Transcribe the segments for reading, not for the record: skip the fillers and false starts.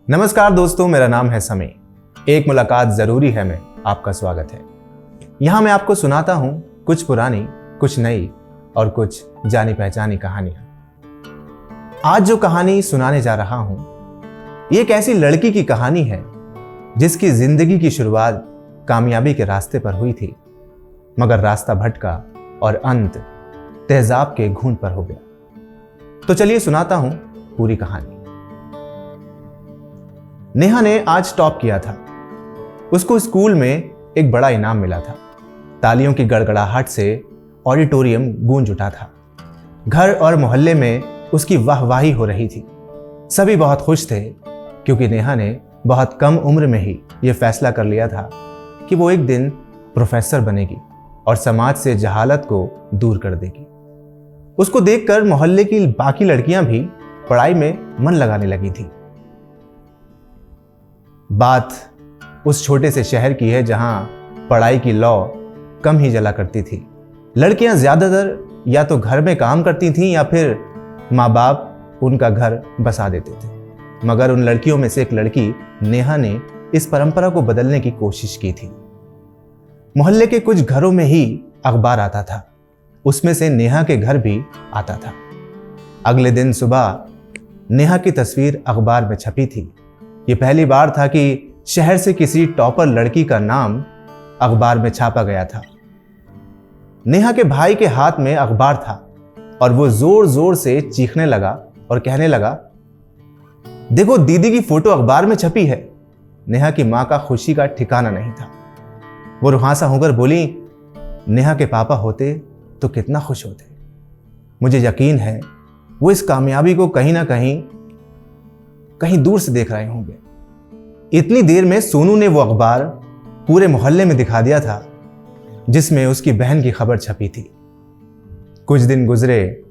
नमस्कार दोस्तों, मेरा नाम है समय। एक मुलाकात जरूरी है में आपका स्वागत है। यहाँ मैं आपको सुनाता हूँ कुछ पुरानी, कुछ नई और कुछ जानी पहचानी कहानियां। आज जो कहानी सुनाने जा रहा हूँ ये एक ऐसी लड़की की कहानी है जिसकी जिंदगी की शुरुआत कामयाबी के रास्ते पर हुई थी, मगर रास्ता भटका और अंत तेजाब के घूंट पर हो गया। तो चलिए सुनाता हूं पूरी कहानी। नेहा ने आज टॉप किया था। उसको स्कूल में एक बड़ा इनाम मिला था। तालियों की गड़गड़ाहट से ऑडिटोरियम गूंज उठा था। घर और मोहल्ले में उसकी वाहवाही हो रही थी। सभी बहुत खुश थे क्योंकि नेहा ने बहुत कम उम्र में ही यह फैसला कर लिया था कि वो एक दिन प्रोफेसर बनेगी और समाज से जहालत को दूर कर देगी। उसको देखकर मोहल्ले की बाकी लड़कियां भी पढ़ाई में मन लगाने लगी थी। बात उस छोटे से शहर की है जहां पढ़ाई की लौ कम ही जला करती थी। लड़कियां ज्यादातर या तो घर में काम करती थीं या फिर माँ बाप उनका घर बसा देते थे। मगर उन लड़कियों में से एक लड़की नेहा ने इस परंपरा को बदलने की कोशिश की थी। मोहल्ले के कुछ घरों में ही अखबार आता था, उसमें से नेहा के घर भी आता था। अगले दिन सुबह नेहा की तस्वीर अखबार में छपी थी। ये पहली बार था कि शहर से किसी टॉपर लड़की का नाम अखबार में छापा गया था। नेहा के भाई के हाथ में अखबार था और वो जोर जोर से चीखने लगा और कहने लगा, देखो दीदी की फोटो अखबार में छपी है। नेहा की मां का खुशी का ठिकाना नहीं था। वो रुहासा होकर बोली, नेहा के पापा होते तो कितना खुश होते। मुझे यकीन है वो इस कामयाबी को कहीं ना कहीं दूर से देख रहे होंगे। इतनी देर में सोनू ने वो अखबार पूरे मोहल्ले में दिखा दिया था जिसमें उसकी बहन की खबर छपी थी। कुछ दिन गुजरे,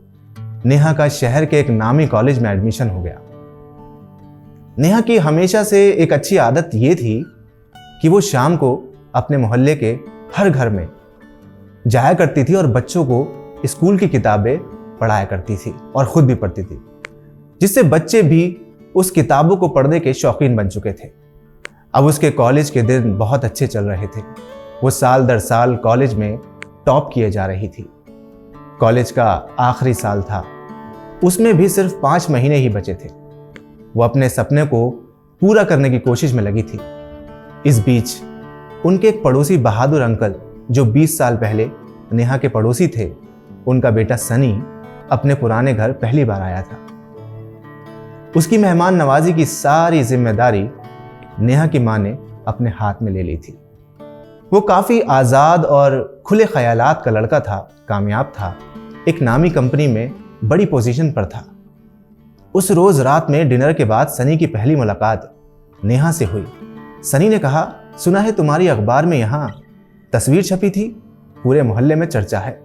नेहा का शहर के एक नामी कॉलेज में एडमिशन हो गया। नेहा की हमेशा से एक अच्छी आदत ये थी कि वो शाम को अपने मोहल्ले के हर घर में जाया करती थी और बच्चों को स्कूल की किताबें पढ़ाया करती थी और खुद भी पढ़ती थी, जिससे बच्चे भी उस किताबों को पढ़ने के शौकीन बन चुके थे। अब उसके कॉलेज के दिन बहुत अच्छे चल रहे थे। वो साल दर साल कॉलेज में टॉप किए जा रही थी। कॉलेज का आखिरी साल था, उसमें भी सिर्फ 5 महीने ही बचे थे। वो अपने सपने को पूरा करने की कोशिश में लगी थी। इस बीच उनके एक पड़ोसी बहादुर अंकल, जो 20 साल पहले नेहा के पड़ोसी थे, उनका बेटा सनी अपने पुराने घर पहली बार आया था। उसकी मेहमान नवाजी की सारी जिम्मेदारी नेहा की मां ने अपने हाथ में ले ली थी। वो काफी आजाद और खुले ख्यालात का लड़का था, कामयाब था, एक नामी कंपनी में बड़ी पोजीशन पर था। उस रोज रात में डिनर के बाद सनी की पहली मुलाकात नेहा से हुई। सनी ने कहा, सुना है तुम्हारी अखबार में यहां तस्वीर छपी थी, पूरे मोहल्ले में चर्चा है।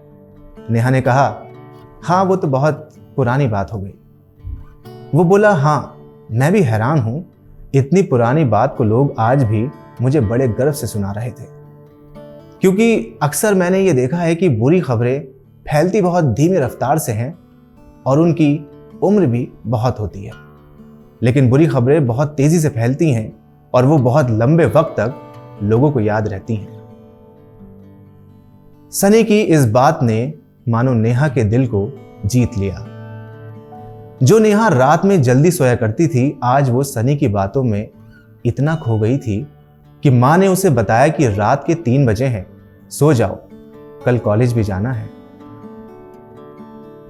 नेहा ने कहा, हाँ वो तो बहुत पुरानी बात हो गई। वो बोला, हाँ मैं भी हैरान हूं, इतनी पुरानी बात को लोग आज भी मुझे बड़े गर्व से सुना रहे थे, क्योंकि अक्सर मैंने ये देखा है कि बुरी खबरें फैलती बहुत धीमी रफ्तार से हैं और उनकी उम्र भी बहुत होती है, लेकिन बुरी खबरें बहुत तेजी से फैलती हैं और वो बहुत लंबे वक्त तक लोगों को याद रहती हैं। सनी की इस बात ने मानो नेहा के दिल को जीत लिया। जो नेहा रात में जल्दी सोया करती थी, आज वो सनी की बातों में इतना खो गई थी कि मां ने उसे बताया कि रात के 3 बजे हैं, सो जाओ, कल कॉलेज भी जाना है।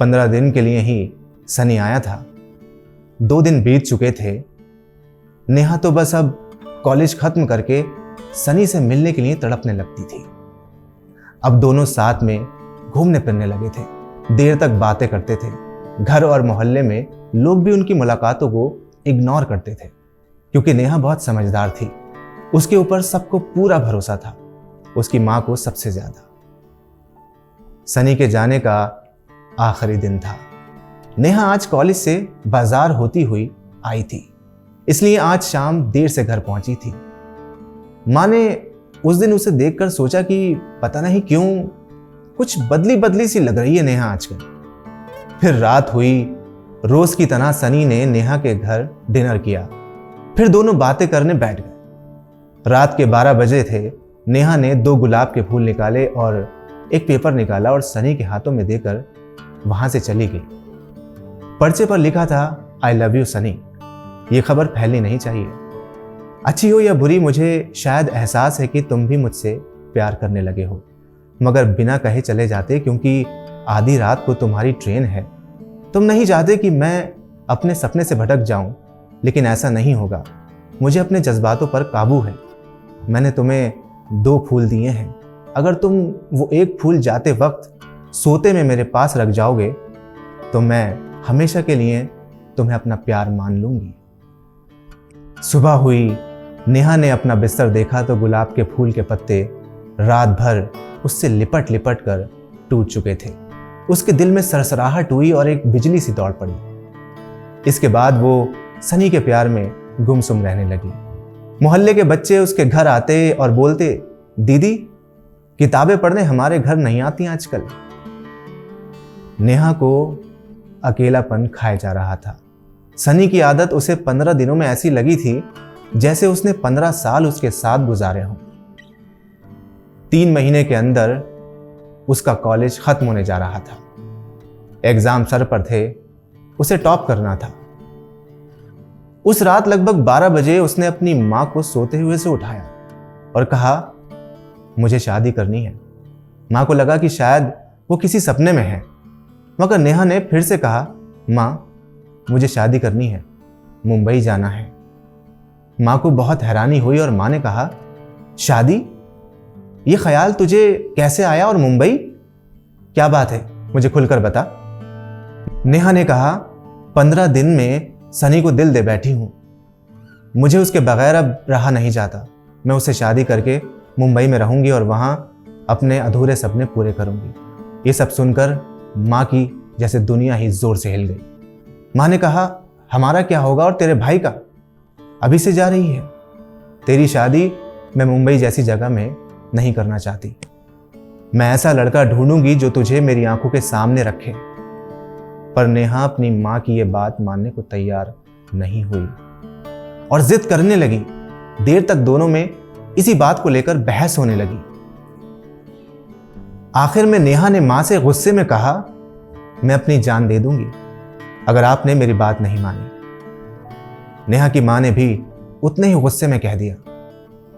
15 दिन के लिए ही सनी आया था। 2 दिन बीत चुके थे। नेहा तो बस अब कॉलेज खत्म करके सनी से मिलने के लिए तड़पने लगती थी। अब दोनों साथ में घूमने फिरने लगे थे, देर तक बातें करते थे। घर और मोहल्ले में लोग भी उनकी मुलाकातों को इग्नोर करते थे, क्योंकि नेहा बहुत समझदार थी। उसके ऊपर सबको पूरा भरोसा था, उसकी मां को सबसे ज्यादा। सनी के जाने का आखिरी दिन था। नेहा आज कॉलेज से बाजार होती हुई आई थी, इसलिए आज शाम देर से घर पहुंची थी। मां ने उस दिन उसे देखकर सोचा कि पता नहीं क्यों कुछ बदली बदली सी लग रही है नेहा आजकल। फिर रात हुई। रोज की तरह सनी ने नेहा के घर डिनर किया। फिर दोनों बातें करने बैठ गए। रात के 12 बजे थे। नेहा ने 2 गुलाब के फूल निकाले और एक पेपर निकाला और सनी के हाथों में देकर वहां से चली गई। पर्चे पर लिखा था, आई लव यू सनी। ये खबर फैलनी नहीं चाहिए। अच्छी हो या बुरी, मुझे शायद एहसास है कि तुम भी मुझसे प्यार करने लगे हो, मगर बिना कहे चले जाते, क्योंकि आधी रात को तुम्हारी ट्रेन है। तुम नहीं चाहते कि मैं अपने सपने से भटक जाऊं, लेकिन ऐसा नहीं होगा। मुझे अपने जज्बातों पर काबू है। मैंने तुम्हें 2 फूल दिए हैं। अगर तुम वो एक फूल जाते वक्त सोते में मेरे पास रख जाओगे तो मैं हमेशा के लिए तुम्हें अपना प्यार मान लूंगी। सुबह हुई। नेहा ने अपना बिस्तर देखा तो गुलाब के फूल के पत्ते रात भर उससे लिपट लिपट कर टूट चुके थे। उसके दिल में सरसराहट हुई और एक बिजली सी दौड़ पड़ी। इसके बाद वो सनी के प्यार में गुमसुम रहने लगी। मोहल्ले के बच्चे उसके घर आते और बोलते, दीदी किताबें पढ़ने हमारे घर नहीं आती आजकल। नेहा को अकेलापन खाए जा रहा था। सनी की आदत उसे 15 दिनों में ऐसी लगी थी जैसे उसने 15 साल उसके साथ गुजारे हों। 3 महीने के अंदर उसका कॉलेज खत्म होने जा रहा था। एग्जाम सर पर थे, उसे टॉप करना था। उस रात लगभग 12 बजे उसने अपनी मां को सोते हुए से उठाया और कहा, मुझे शादी करनी है। मां को लगा कि शायद वो किसी सपने में है, मगर नेहा ने फिर से कहा, मां मुझे शादी करनी है, मुंबई जाना है। मां को बहुत हैरानी हुई और मां ने कहा, शादी? ये ख्याल तुझे कैसे आया और मुंबई? क्या बात है, मुझे खुलकर बता। नेहा ने कहा, 15 दिन में सनी को दिल दे बैठी हूं। मुझे उसके बगैर अब रहा नहीं जाता। मैं उससे शादी करके मुंबई में रहूंगी और वहां अपने अधूरे सपने पूरे करूंगी। ये सब सुनकर मां की जैसे दुनिया ही जोर से हिल गई। मां ने कहा, हमारा क्या होगा और तेरे भाई का? अभी से जा रही है। तेरी शादी मैं मुंबई जैसी जगह में नहीं करना चाहती। मैं ऐसा लड़का ढूंढूंगी जो तुझे मेरी आंखों के सामने रखे। पर नेहा अपनी मां की यह बात मानने को तैयार नहीं हुई और जिद करने लगी। देर तक दोनों में इसी बात को लेकर बहस होने लगी। आखिर में नेहा ने मां से गुस्से में कहा, मैं अपनी जान दे दूंगी अगर आपने मेरी बात नहीं मानी। नेहा की मां ने भी उतने ही गुस्से में कह दिया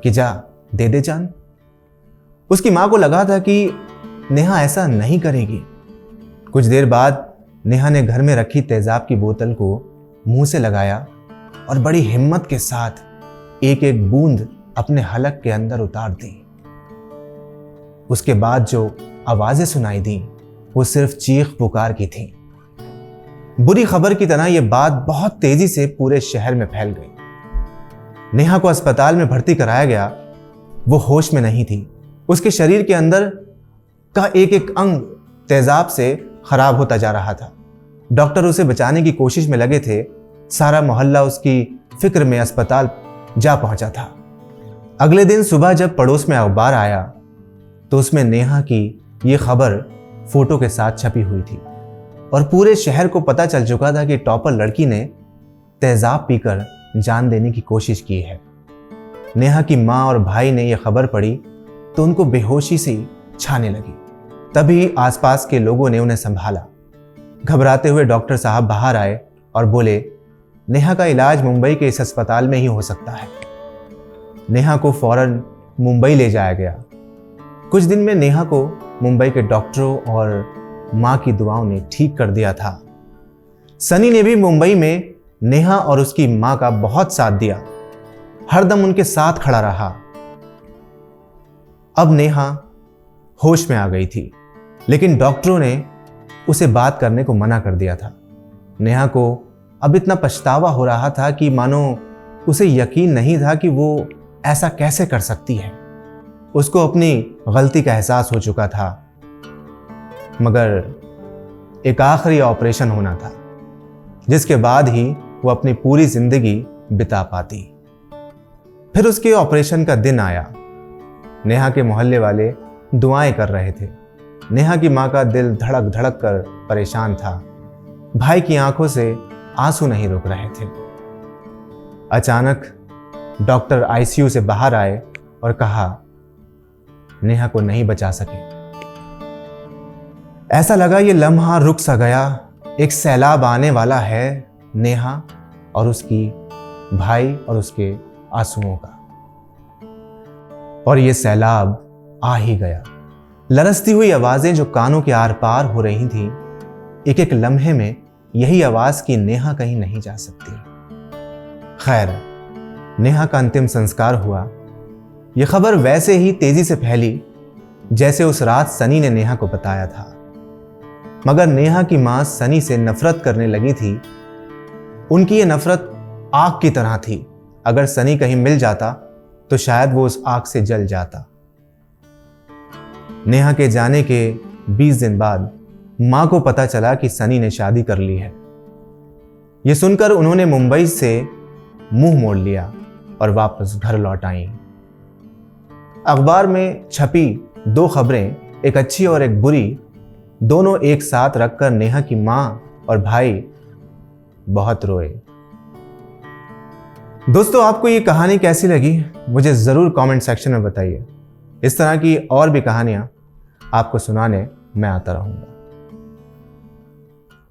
कि जा दे दे जान। उसकी मां को लगा था कि नेहा ऐसा नहीं करेगी। कुछ देर बाद नेहा ने घर में रखी तेजाब की बोतल को मुंह से लगाया और बड़ी हिम्मत के साथ एक एक बूंद अपने हलक के अंदर उतार दी। उसके बाद जो आवाजें सुनाई दी वो सिर्फ चीख पुकार की थी। बुरी खबर की तरह यह बात बहुत तेजी से पूरे शहर में फैल गई। नेहा को अस्पताल में भर्ती कराया गया। वो होश में नहीं थी। उसके शरीर के अंदर का एक एक अंग तेजाब से खराब होता जा रहा था। डॉक्टर उसे बचाने की कोशिश में लगे थे। सारा मोहल्ला उसकी फिक्र में अस्पताल जा पहुंचा था। अगले दिन सुबह जब पड़ोस में अखबार आया तो उसमें नेहा की यह खबर फोटो के साथ छपी हुई थी और पूरे शहर को पता चल चुका था कि टॉपर लड़की ने तेजाब पीकर जान देने की कोशिश की है। नेहा की मां और भाई ने यह खबर पढ़ी तो उनको बेहोशी से छाने लगी। तभी आसपास के लोगों ने उन्हें संभाला। घबराते हुए डॉक्टर साहब बाहर आए और बोले, नेहा का इलाज मुंबई के इस अस्पताल में ही हो सकता है। नेहा को फौरन मुंबई ले जाया गया। कुछ दिन में नेहा को मुंबई के डॉक्टरों और मां की दुआओं ने ठीक कर दिया था। सनी ने भी मुंबई में नेहा और उसकी मां का बहुत साथ दिया, हरदम उनके साथ खड़ा रहा। अब नेहा होश में आ गई थी, लेकिन डॉक्टरों ने उसे बात करने को मना कर दिया था। नेहा को अब इतना पछतावा हो रहा था कि मानो उसे यकीन नहीं था कि वो ऐसा कैसे कर सकती है। उसको अपनी गलती का एहसास हो चुका था, मगर एक आखिरी ऑपरेशन होना था जिसके बाद ही वो अपनी पूरी जिंदगी बिता पाती। फिर उसके ऑपरेशन का दिन आया। नेहा के मोहल्ले वाले दुआएं कर रहे थे। नेहा की मां का दिल धड़क धड़क कर परेशान था। भाई की आंखों से आंसू नहीं रुक रहे थे। अचानक डॉक्टर आईसीयू से बाहर आए और कहा, नेहा को नहीं बचा सके। ऐसा लगा ये लम्हा रुक सा गया, एक सैलाब आने वाला है नेहा और उसकी भाई और उसके आंसुओं का। और ये सैलाब आ ही गया। लरसती हुई आवाजें जो कानों के आर पार हो रही थीं, एक एक लम्हे में यही आवाज की नेहा कहीं नहीं जा सकती। खैर, नेहा का अंतिम संस्कार हुआ। यह खबर वैसे ही तेजी से फैली जैसे उस रात सनी ने नेहा को बताया था। मगर नेहा की मां सनी से नफरत करने लगी थी। उनकी यह नफरत आग की तरह थी। अगर सनी कहीं मिल जाता तो शायद वो उस आग से जल जाता। नेहा के जाने के 20 दिन बाद मां को पता चला कि सनी ने शादी कर ली है। यह सुनकर उन्होंने मुंबई से मुंह मोड़ लिया और वापस घर लौट आईं। अखबार में छपी 2 खबरें, एक अच्छी और एक बुरी, दोनों एक साथ रखकर नेहा की मां और भाई बहुत रोए। दोस्तों, आपको ये कहानी कैसी लगी मुझे ज़रूर कमेंट सेक्शन में बताइए। इस तरह की और भी कहानियां आपको सुनाने मैं आता रहूँगा।